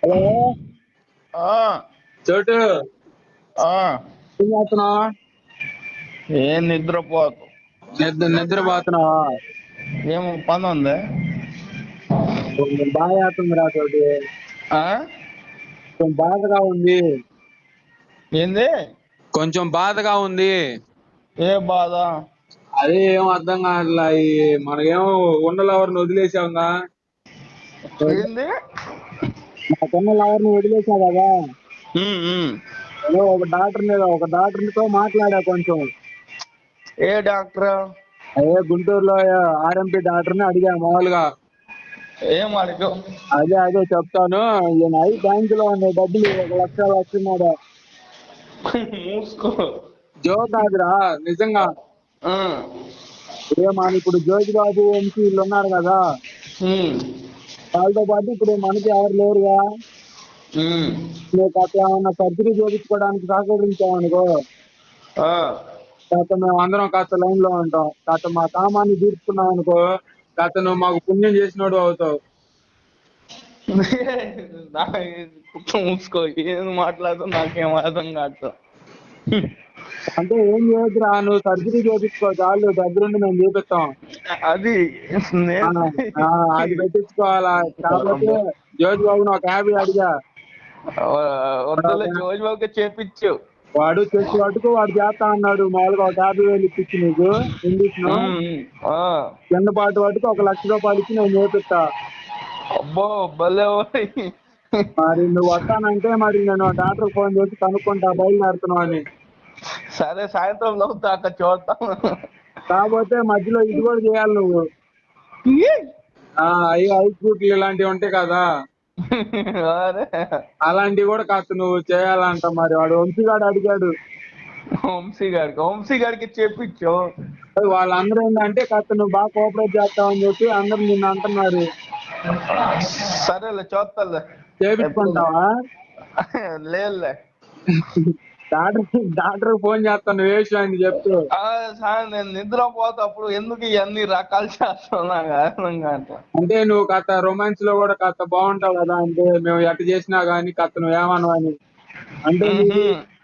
Hello చోటు ఏం చేస్తున్నావా? ఏం నిద్రపోకు. నిద్రపోతున్నావా? ఏమో పని ఉంది. బాగా చేస్తుంది రా చోటు. కొంచెం బాధగా ఉంది. ఏంది? కొంచెం బాధగా ఉంది. ఏ బాధ? అదే ఏం అర్థం కావట్లా. మనకేమో ఉన్న లవర్ని వదిలేసాంగా. ఏంది? నాకున్న లవర్ని వదిలేసా కదా. ఒక డాక్టర్తో మాట్లాడా కొంచెం. ఏ డాక్టర్? అదే గుంటూరులో ఆర్ఎంపీ డాక్టర్ని అడిగా మామూలుగా. ఏం అడిగా? అదే చెప్తాను. ఈయన బ్యాంకులో ఉన్న డబ్బులు 1,00,000 వస్తున్నాడు. మూసుకో. జోక్ కాదురా, నిజంగా. మనకి ఇప్పుడు జ్యోతిబాబు వంశీ వీళ్ళు ఉన్నారు కదా, వాళ్ళతో పాటు ఇప్పుడు మనకి ఎవరు లేరుగా. నువ్వు కాస్త ఏమన్నా సర్జరీ చేయించుకోవడానికి సహకరించావనుకో, కాస్త మేము అందరం కాస్త లైన్ లో ఉంటాం. కాస్త మా సామాన్ని తీర్చుకున్నావు అనుకో, కాస్త నువ్వు మాకు పుణ్యం చేసినోడు అవుతావు. మూసుకో. ఏం మాట్లాడుతూ నాకేం అర్థం కాదు. అంటే ఏం చేయొద్దురా, నువ్వు సర్జరీ చేయించుకో చాలు, దగ్గరుండి మేము చూపిస్తాం. అది అది పెట్టించుకోవాలా. కాకపోతే జ్యోతిబాబుని ఒక 50 అడిగా. వద్దులే, జోజిబాబుకి చేపించు. వాడు చెట్టు పట్టుకు వాడు చేస్తా అన్నాడు. మామూలుగా ఒక 50,000 ఇప్పించి నీకు ఇంగ్లీష్ కింద పాటు పట్టుకు 1,00,000 రూపాయలు ఇచ్చి నేను చేపిస్తా. అబ్బో భలే. మరి నువ్వు వస్తానంటే మరి నేను డాక్టర్ ఫోన్ చేసి కనుక్కుంటా బయలుదేరుతున్నావు అని. సరే, సాయంత్రం లోపు దాకా చూద్దాం. కాకపోతే మధ్యలో ఇది కూడా చేయాలి నువ్వు. ఐస్ ఫ్రూట్లు ఇలాంటివి ఉంటాయి కదా, అలాంటివి కూడా కాస్త నువ్వు చేయాలంట. మరి వాడు వంశీగాడు అడిగాడు. వంశీ గారికి చెప్పించు. వాళ్ళందరూ ఏంటంటే కాస్త నువ్వు బాగా కోఆపరేట్ చేస్తావని చెప్పి అందరూ నిన్ను అంటున్నారు. సరేలే, చూస్తాలే. చేపించుకుంటావా? లేదులే. డాక్టర్ ఫోన్ చేస్తాను ఏ విషయం అని చెప్తూ. నేను నిద్రపోతా. అప్పుడు ఎందుకు ఇవన్నీ రకాలు చేస్తున్నా అర్థం కాదు. అంటే నువ్వు కాస్త రొమాన్స్ లో కూడా కాస్త బాగుంటావు కదా, అంటే మేము ఎట్ట చేసినా గానీ కాస్త నువ్వు ఏమన్నావు అని. అంటే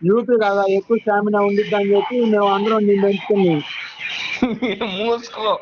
యూత్ కదా, ఎక్కువ స్టామినా ఉండిద్ది అని చెప్పి మేము అందరం నిన్ను ఎంచుకుని. మూసుకో.